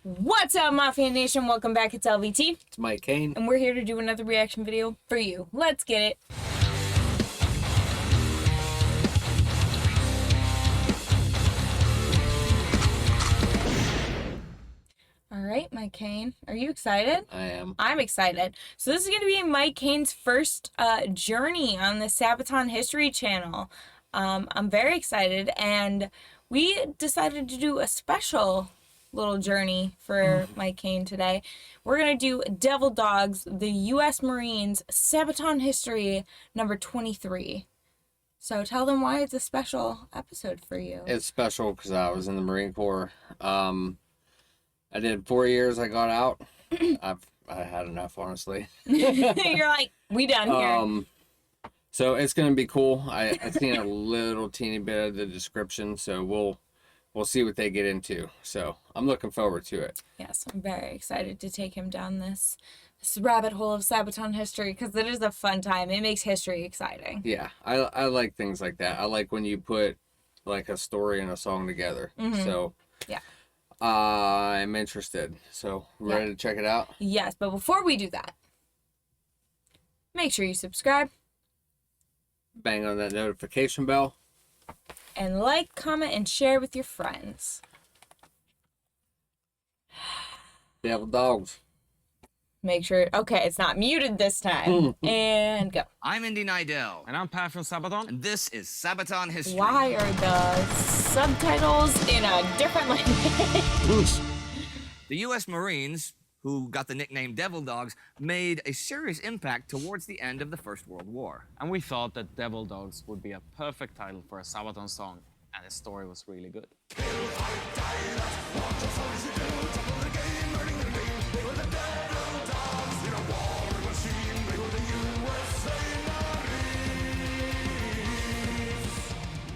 What's up, Mafia Nation? Welcome back. It's LVT. It's Mike CAIN. And we're here to do another reaction video for you. Let's get it. All right, Mike CAIN. Are you excited? I am. I'm excited. So this is going to be Mike CAIN's first journey on the Sabaton History channel. I'm very excited, and we decided to do a special little journey for Mike CAIN today. We're going to do Devil Dogs, the U.S. Marines Sabaton History number 23. So tell them why it's a special episode for you. It's special because I was in the Marine Corps. I did 4 years. I got out. I had enough, honestly. You're like, we done here. So it's gonna be cool. I've seen a little teeny bit of the description, so we'll see what they get into. So I'm looking forward to it. Yes, I'm very excited to take him down this rabbit hole of Sabaton history because it is a fun time. It makes history exciting. Yeah, I like things like that. I like when you put like a story and a song together. So yeah. I'm interested. So ready to check it out? Yes, but before we do that, make sure you subscribe. Bang on that notification bell. And like, comment, and share with your friends. Devil Dogs. Make sure, okay, it's not muted this time. And go. I'm Indy Neidells. And I'm Pat from Sabaton. And this is Sabaton History. Why are the subtitles in a different language? The U.S. Marines, who got the nickname Devil Dogs, made a serious impact towards the end of the First World War. And we thought that Devil Dogs would be a perfect title for a Sabaton song, and the story was really good.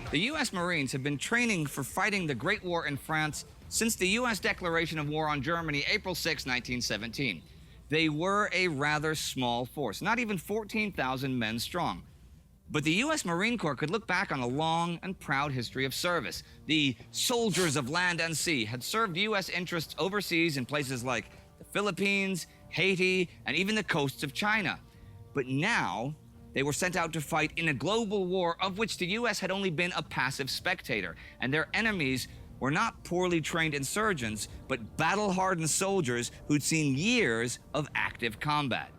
The U.S. Marines have been training for fighting the Great War in France since the U.S. declaration of war on Germany, April 6, 1917. They were a rather small force, not even 14,000 men strong. But the U.S. Marine Corps could look back on a long and proud history of service. The soldiers of land and sea had served U.S. interests overseas in places like the Philippines, Haiti, and even the coasts of China. But now, they were sent out to fight in a global war of which the U.S. had only been a passive spectator, and their enemies were not poorly trained insurgents, but battle-hardened soldiers who'd seen years of active combat.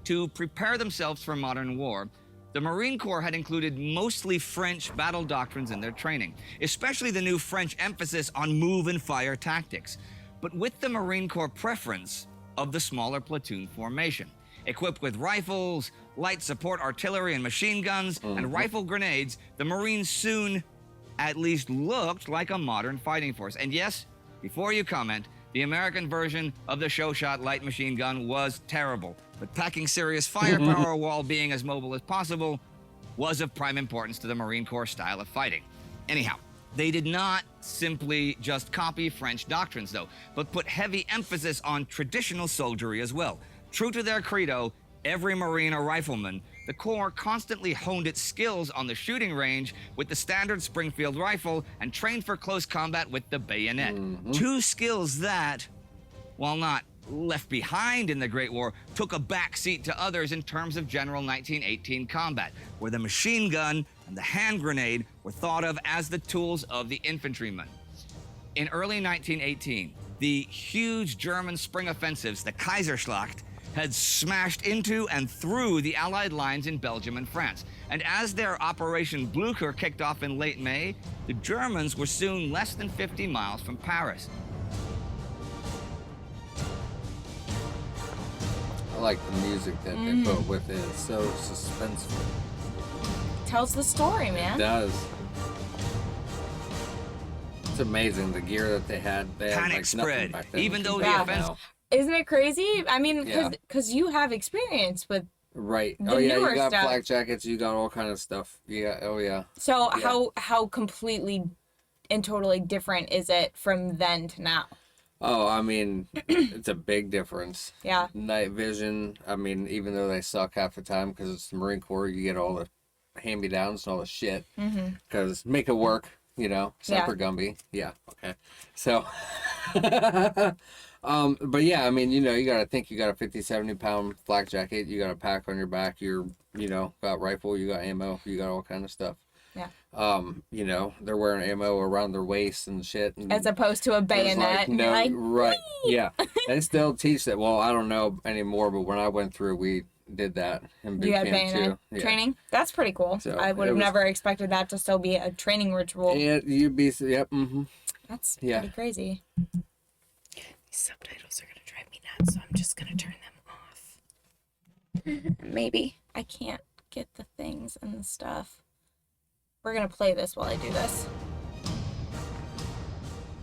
To prepare themselves for modern war, the Marine Corps had included mostly French battle doctrines in their training, especially the new French emphasis on move and fire tactics, but with the Marine Corps preference of the smaller platoon formation. Equipped with rifles, light support artillery and machine guns, and rifle grenades, the Marines soon at least looked like a modern fighting force. And yes, before you comment, the American version of the show-shot light machine gun was terrible, but packing serious firepower while being as mobile as possible was of prime importance to the Marine Corps style of fighting. Anyhow, they did not simply just copy French doctrines, though, but put heavy emphasis on traditional soldiery as well. True to their credo, every Marine a rifleman, the Corps constantly honed its skills on the shooting range with the standard Springfield rifle and trained for close combat with the bayonet. Two skills that, while not left behind in the Great War, took a backseat to others in terms of general 1918 combat, where the machine gun and the hand grenade were thought of as the tools of the infantryman. In early 1918, the huge German spring offensives, the Kaiserschlacht, had smashed into and through the Allied lines in Belgium and France. And as their Operation Blücher kicked off in late May, the Germans were soon less than 50 miles from Paris. I like the music that they put with it. It's so suspenseful. Tells the story, man. It does. It's amazing the gear that they had. They had Panic like spread, nothing back then. even though the Yeah. offense... Isn't it crazy? I mean, Yeah. because you have experience with Right. the Oh yeah, newer you got stuff. flak jackets. You got all kind of stuff. Yeah. Oh yeah. So Yeah. how completely and totally different is it from then to now? Oh, I mean, it's a big difference. Yeah. Night vision. I mean, even though they suck half the time because it's the Marine Corps, you get all the hand-me-downs and all the shit. Because make it work, you know. Semper Gumby. Yeah. Okay. So. But yeah, I mean, you know, you got to think you got a 50, 70 pound flak jacket. You got a pack on your back. You're, you know, got rifle. You got ammo. You got all kind of stuff. Yeah. You know, they're wearing ammo around their waist and shit. And As opposed to a bayonet. no, like, right. Yeah. They still teach that. Well, I don't know anymore, but when I went through, we did that in boot you had camp bayonet too. Yeah. training? That's pretty cool. So, I would have never expected that to still be a training ritual. Yeah, you'd be, yep, mm-hmm. That's Yeah. pretty crazy. These subtitles are going to drive me nuts, so I'm just going to turn them off. Maybe. I can't get the things and the stuff. We're going to play this while I do this.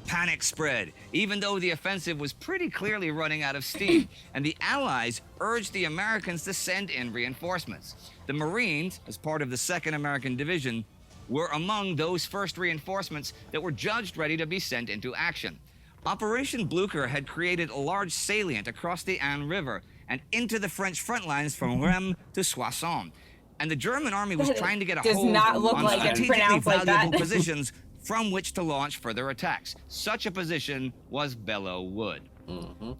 Panic spread, even though the offensive was pretty clearly running out of steam, and the Allies urged the Americans to send in reinforcements. The Marines, as part of the 2nd American Division, were among those first reinforcements that were judged ready to be sent into action. Operation Blucher had created a large salient across the Aisne River and into the French front lines from Rheims to Soissons. And the German army was trying to get a hold on strategically valuable positions from which to launch further attacks. Such a position was Belleau Wood.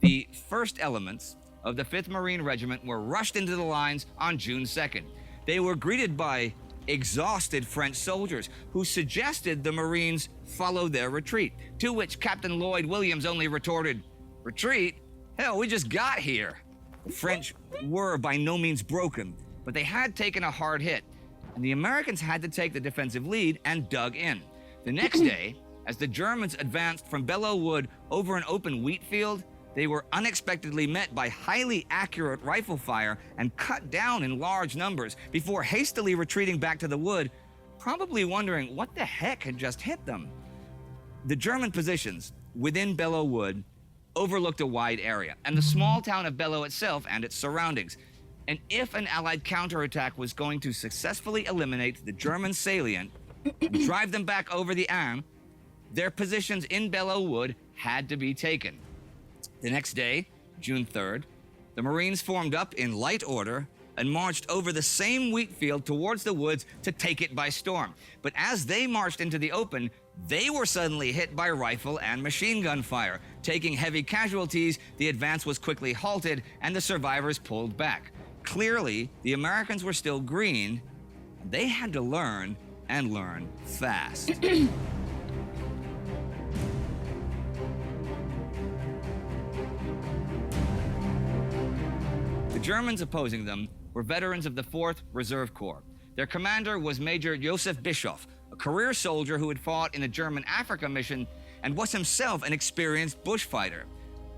The first elements of the 5th Marine Regiment were rushed into the lines on June 2nd. They were greeted by exhausted French soldiers who suggested the Marines follow their retreat, to which Captain Lloyd Williams only retorted, "Retreat? Hell, we just got here." The French were by no means broken, but they had taken a hard hit, and the Americans had to take the defensive lead and dug in. The next day, as the Germans advanced from Belleau Wood over an open wheat field, they were unexpectedly met by highly accurate rifle fire and cut down in large numbers before hastily retreating back to the wood, probably wondering what the heck had just hit them. The German positions within Belleau Wood overlooked a wide area, and the small town of Belleau itself and its surroundings. And if an Allied counterattack was going to successfully eliminate the German salient, drive them back over the Aisne, their positions in Belleau Wood had to be taken. The next day, June 3rd, the Marines formed up in light order and marched over the same wheat field towards the woods to take it by storm. But as they marched into the open, they were suddenly hit by rifle and machine gun fire. Taking heavy casualties, the advance was quickly halted and the survivors pulled back. Clearly, the Americans were still green, and they had to learn, and learn fast. The Germans opposing them were veterans of the 4th Reserve Corps. Their commander was Major Joseph Bischoff, a career soldier who had fought in the German Africa mission and was himself an experienced bushfighter.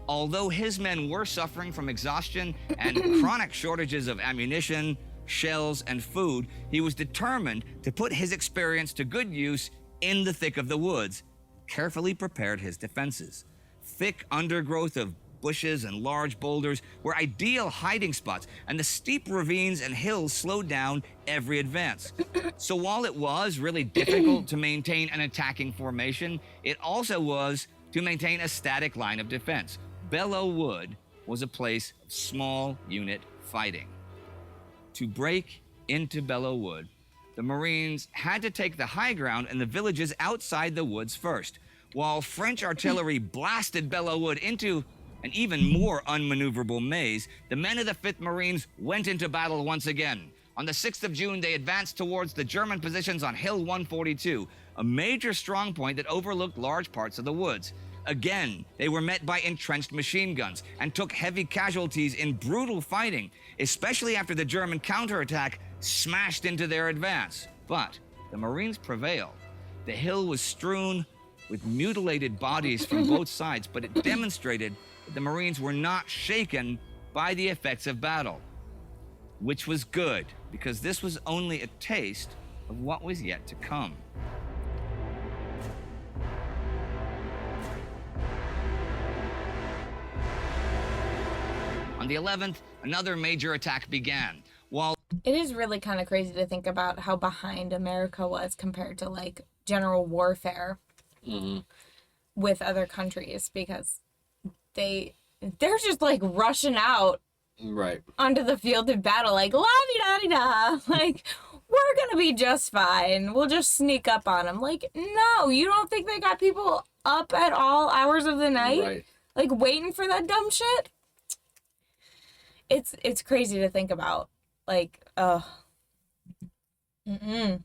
Although his men were suffering from exhaustion and chronic shortages of ammunition, shells, and food, he was determined to put his experience to good use in the thick of the woods, carefully prepared his defenses. Thick undergrowth of bushes and large boulders were ideal hiding spots, and the steep ravines and hills slowed down every advance. So while it was really difficult to maintain an attacking formation, it also was to maintain a static line of defense. Belleau Wood was a place of small unit fighting. To break into Belleau Wood, the Marines had to take the high ground and the villages outside the woods first. While French artillery blasted Belleau Wood into an even more unmaneuverable maze, the men of the 5th Marines went into battle once again. On the 6th of June, they advanced towards the German positions on Hill 142, a major strongpoint that overlooked large parts of the woods. Again, they were met by entrenched machine guns and took heavy casualties in brutal fighting, especially after the German counterattack smashed into their advance. But the Marines prevailed. The hill was strewn with mutilated bodies from both sides, but it demonstrated that the Marines were not shaken by the effects of battle, which was good, because this was only a taste of what was yet to come. On the 11th, another major attack began. While It is really kind of crazy to think about how behind America was compared to like general warfare with other countries, because they're just like rushing out Right. onto the field of battle like la-di-da-di-da, like, woo, we're gonna be just fine. We'll just sneak up on them. Like, no, you don't think they got people up at all hours of the night? Right. Like, waiting for that dumb shit? It's crazy to think about. Like, ugh. On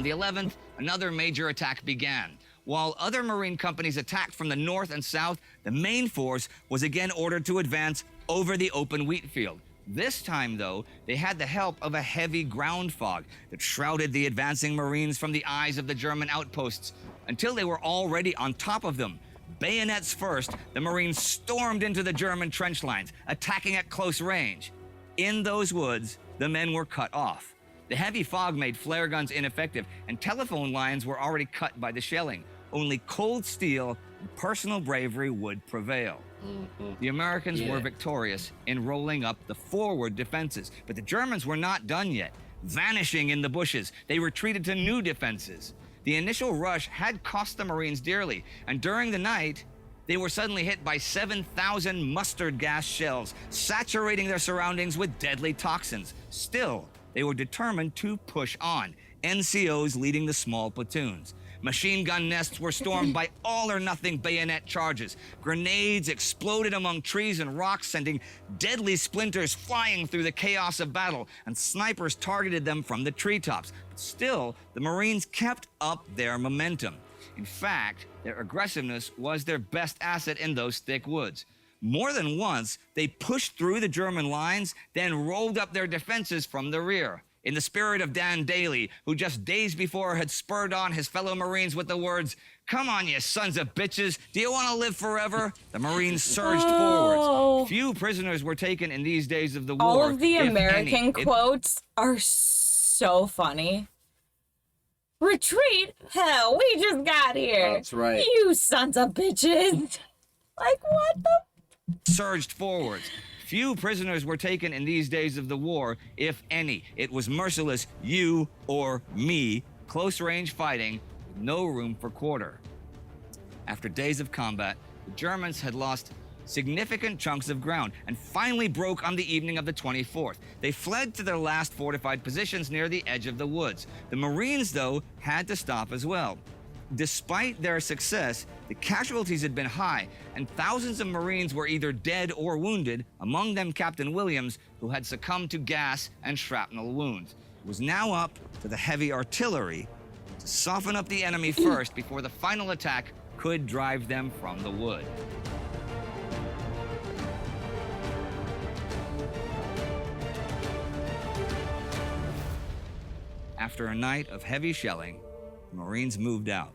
the 11th, another major attack began. While other Marine companies attacked from the north and south, the main force was again ordered to advance over the open wheat field. This time, though, they had the help of a heavy ground fog that shrouded the advancing Marines from the eyes of the German outposts until they were already on top of them. Bayonets first, the Marines stormed into the German trench lines, attacking at close range. In those woods, the men were cut off. The heavy fog made flare guns ineffective, and telephone lines were already cut by the shelling. Only cold steel and personal bravery would prevail. The Americans were victorious in rolling up the forward defenses, but the Germans were not done yet. Vanishing in the bushes, they retreated to new defenses. The initial rush had cost the Marines dearly, and during the night, they were suddenly hit by 7,000 mustard gas shells, saturating their surroundings with deadly toxins. Still, they were determined to push on, NCOs leading the small platoons. Machine gun nests were stormed by all-or-nothing bayonet charges. Grenades exploded among trees and rocks, sending deadly splinters flying through the chaos of battle, and snipers targeted them from the treetops. But still, the Marines kept up their momentum. In fact, their aggressiveness was their best asset in those thick woods. More than once, they pushed through the German lines, then rolled up their defenses from the rear. In the spirit of Dan Daly, who just days before had spurred on his fellow Marines with the words, "Come on, you sons of bitches, do you want to live forever?" The Marines surged forwards. Few prisoners were taken in these days of the war. All of the if American any. quotes are so funny. Retreat? Hell, we just got here. That's right. You sons of bitches. Like, what the? Surged forwards. Few prisoners were taken in these days of the war, if any. It was merciless you or me, close-range fighting, with no room for quarter. After days of combat, the Germans had lost significant chunks of ground and finally broke on the evening of the 24th. They fled to their last fortified positions near the edge of the woods. The Marines, though, had to stop as well. Despite their success, the casualties had been high, and thousands of Marines were either dead or wounded, among them Captain Williams, who had succumbed to gas and shrapnel wounds. It was now up to the heavy artillery to soften up the enemy first before the final attack could drive them from the wood. After a night of heavy shelling, the Marines moved out.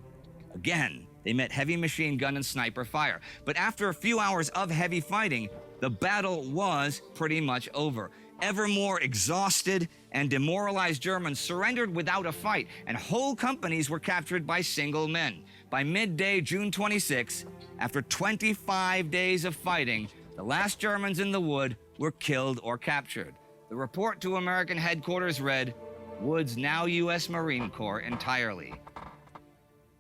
Again, they met heavy machine gun and sniper fire. But after a few hours of heavy fighting, the battle was pretty much over. Ever more exhausted and demoralized Germans surrendered without a fight, and whole companies were captured by single men. By midday, June 26, after 25 days of fighting, the last Germans in the wood were killed or captured. The report to American headquarters read, "Wood's now U.S. Marine Corps entirely."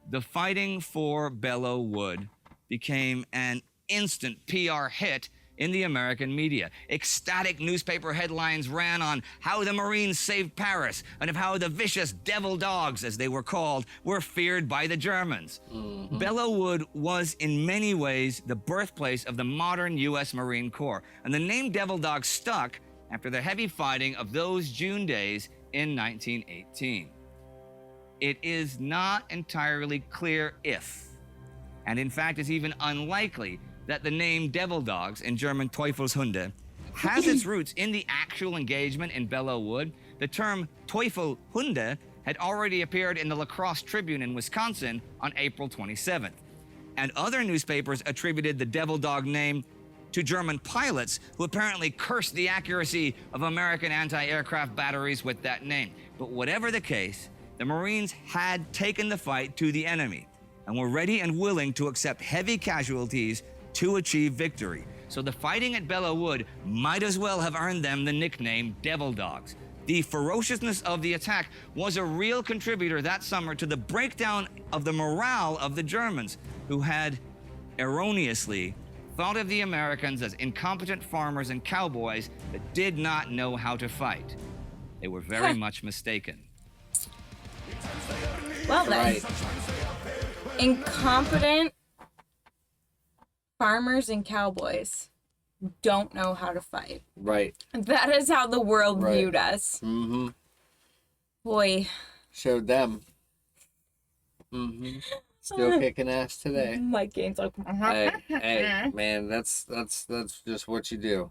The fighting for Belleau Wood became an instant PR hit in the American media. Ecstatic newspaper headlines ran on how the Marines saved Paris and of how the vicious devil dogs, as they were called, were feared by the Germans. Belleau Wood was in many ways the birthplace of the modern U.S. Marine Corps, and the name Devil Dog stuck after the heavy fighting of those June days in 1918. It is not entirely clear if, and in fact is even unlikely, that the name Devil Dogs, in German Teufelshunde, has its roots in the actual engagement in Belleau Wood. The term Teufelhunde had already appeared in the La Crosse Tribune in Wisconsin on April 27th. And other newspapers attributed the Devil Dog name to German pilots who apparently cursed the accuracy of American anti-aircraft batteries with that name. But whatever the case, the Marines had taken the fight to the enemy and were ready and willing to accept heavy casualties to achieve victory. So the fighting at Belleau Wood might as well have earned them the nickname Devil Dogs. The ferociousness of the attack was a real contributor that summer to the breakdown of the morale of the Germans, who had erroneously thought of the Americans as incompetent farmers and cowboys that did not know how to fight. They were very much mistaken. Well then, Right. incompetent farmers and cowboys don't know how to fight. Right. That is how the world Right. viewed us. Mm-hmm. Boy. Showed them. Mm-hmm. Still kicking ass today. My game's like, Hey, man, that's just what you do.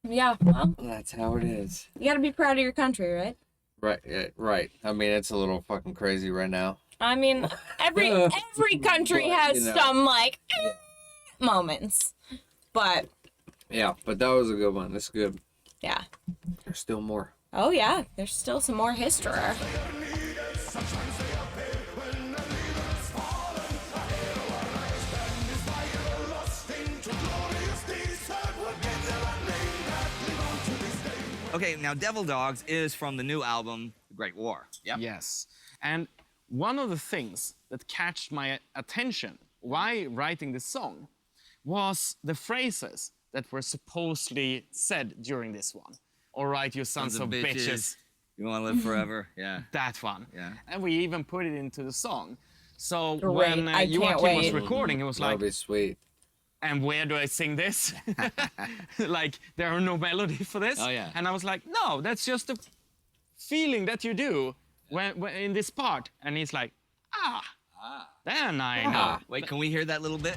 yeah, well, That's how it is. you gotta be proud of your country, right? Right, right. I mean, it's a little fucking crazy right now. I mean, every country But, has you know. some, like, moments. But, Yeah, but that was a good one. That's good. yeah. There's still more. Oh, yeah, there's still some more history. Okay, now Devil Dogs is from the new album, The Great War. Yep. Yes. And one of the things that catched my attention while writing this song was the phrases that were supposedly said during this one. All right, you sons of bitches. You want to live forever? Yeah. That one. Yeah. And we even put it into the song. So Great. when I can't Joachim was wait. recording, he was That'll like, be sweet. and where do I sing this? Like, there are no melody for this. Oh, yeah. And I was like, no, that's just a feeling that you do when in this part. And he's like, then I know. Wait, can we hear that little bit?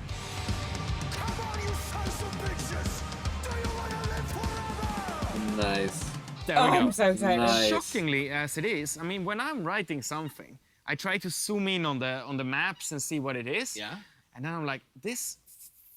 Nice. There Oh, we go. I'm so excited. Nice. Shockingly as it is, I mean, when I'm writing something, I try to zoom in on the maps and see what it is. Yeah. And then I'm like, this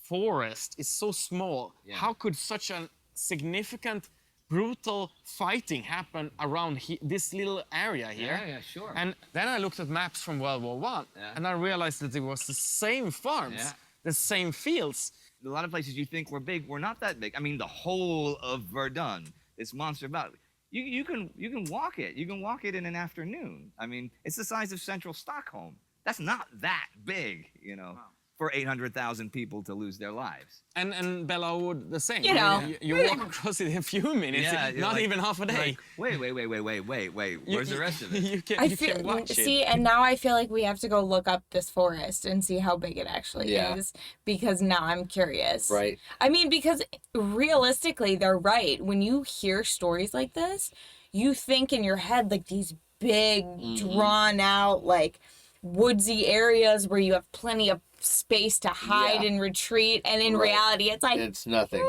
forest is so small. Yeah. How could such a significant, brutal fighting happen around this little area here? Yeah, sure. And then I looked at maps from World War I, Yeah. and I realized that it was the same farms, Yeah. the same fields. A lot of places you think were big were not that big. I mean, the whole of Verdun, this monster about. You can walk it. You can walk it in an afternoon. I mean, it's the size of central Stockholm. That's not that big, you know, for 800,000 people to lose their lives. And Belleau Wood, the same. You I know. mean, you walk across it in a few minutes, you're not like- even half a day. Like, wait. Where's the rest of it? You can, I you feel, can watch it. see, and now I feel like we have to go look up this forest and see how big it actually Yeah. is, because now I'm curious. Right. I mean, because realistically, they're right. When you hear stories like this, you think in your head like these big, drawn out, like woodsy areas where you have plenty of space to hide Yeah. and retreat, and in Right. reality, it's like It's nothing.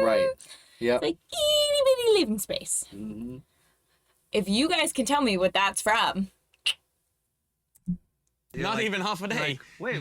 Right. Yep. like itty bitty living space. Mm-hmm. If you guys can tell me what that's from, You're Not like- even half a day. Like, wait.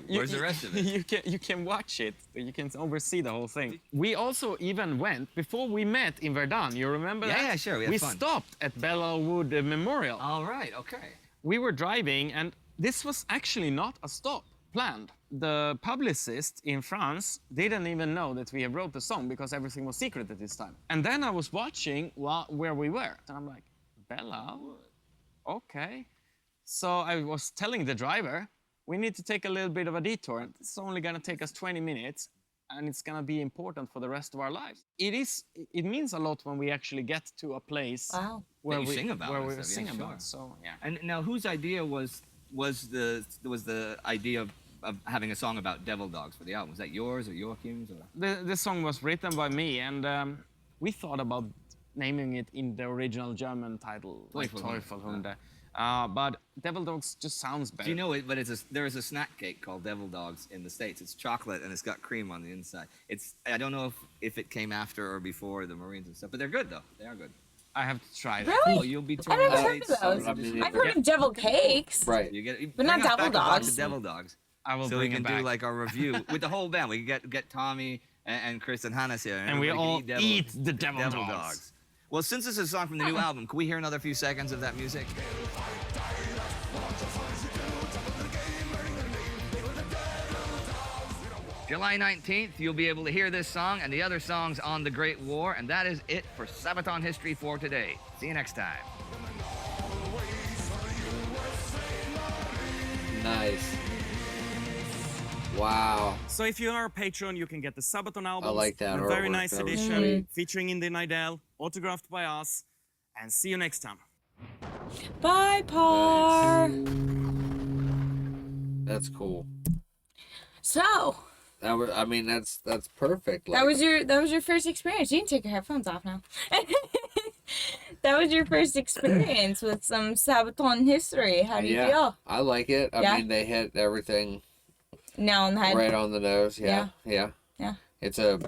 Where's the rest of it? You can watch it. You can oversee the whole thing. We also even went, before we met in Verdun, you remember that? Yeah, sure, we had fun. stopped at Belleau Wood Memorial. All right, okay. We were driving, and this was actually not a stop planned. The publicist in France didn't even know that we had wrote the song because everything was secret at this time. And then I was watching where we were, and I'm like, Belleau? Okay. So I was telling the driver, we need to take a little bit of a detour. It's only gonna take us 20 minutes, and it's gonna be important for the rest of our lives. It means a lot when we actually get to a place wow. where you we sing about where it, we so, yeah, sing sure. about. So yeah. And now, whose idea was the idea of having a song about devil dogs for the album? Was that yours or Joachim's? Or? The song was written by me, and we thought about naming it in the original German title, like Teufelhunde. Teufelhunde. But Devil Dogs just sounds better. Do you know it? But there is a snack cake called Devil Dogs in the States. It's chocolate and it's got cream on the inside. I don't know if it came after or before the Marines and stuff, but they're good though. They are good. I have to try that. Really? Oh, you'll be I've touring never the heard of States. those. I mean, I've heard of devil cakes. Right. You get, But not bring us Devil back a box Dogs. of Devil Dogs. I will so bring we it can do back. like a review with the whole band. We can get Tommy and Chris and Hannes here, And we everybody all can eat the Devil Dogs. Well, since this is a song from the new album, can we hear another few seconds of that music? July 19th, you'll be able to hear this song and the other songs on the Great War, and that is it for Sabaton History for today. See you next time. Nice. Wow. So if you are a patron, you can get the Sabaton albums. I like that A very artwork. nice That was edition sweet. featuring Indy Neidells, autographed by us. And see you next time. Bye, Par. That's cool. So That was, I mean, that's perfect. that was your first experience. You can take your headphones off now. That was your first experience with some Sabaton history. How do you feel? I like it. I Yeah? mean, they hit everything Now on the head. right on the nose. Yeah. Yeah. It's a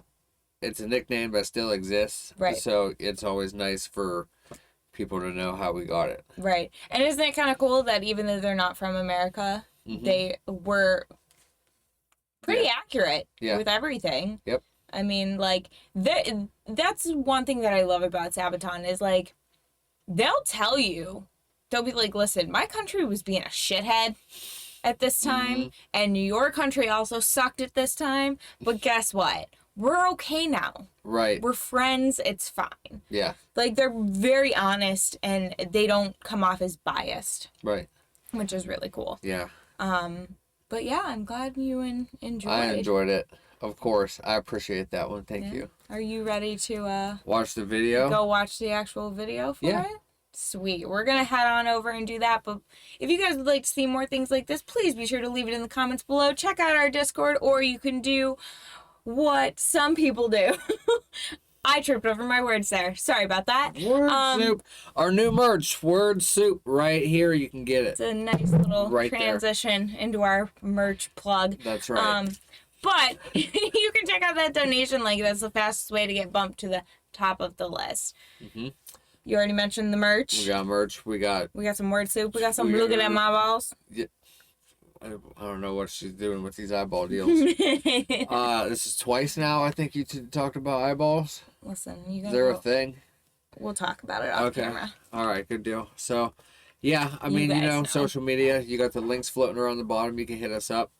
nickname that still exists. Right. So it's always nice for people to know how we got it. Right. And isn't it kind of cool that even though they're not from America, they were pretty accurate with everything. Yep. I mean, like, that's one thing that I love about Sabaton is, like, they'll tell you, they'll be like, listen, my country was being a shithead at this time, and your country also sucked at this time, but guess what? We're okay now. Right. We're friends. It's fine. Yeah. Like, they're very honest, and they don't come off as biased, Right. which is really cool. Yeah. But yeah, I'm glad you enjoyed. I enjoyed it. Of course. I appreciate that one. Thank you. Are you ready to Watch the video. go watch the actual video for Yeah. it? Sweet. We're going to head on over and do that. But if you guys would like to see more things like this, please be sure to leave it in the comments below. Check out our Discord, or you can do what some people do. I tripped over my words there. Sorry about that. Word Soup. Our new merch, Word Soup, right here. You can get It's it. a nice little Right there. transition into our merch plug. That's right. But you can check out that donation link. That's the fastest way to get bumped to the top of the list. You already mentioned the merch. We got merch. We got, some Word Soup. We got some We got- looking at my balls. I don't know what she's doing with these eyeball deals. This is twice now, I think you talked about eyeballs. Listen, you Is guys. there a thing? We'll talk about it off camera. All right, good deal. So, yeah, I mean, guys know. social media, you got the links floating around the bottom. You can hit us up.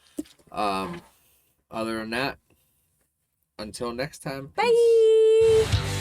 Other than that, until next time. Bye.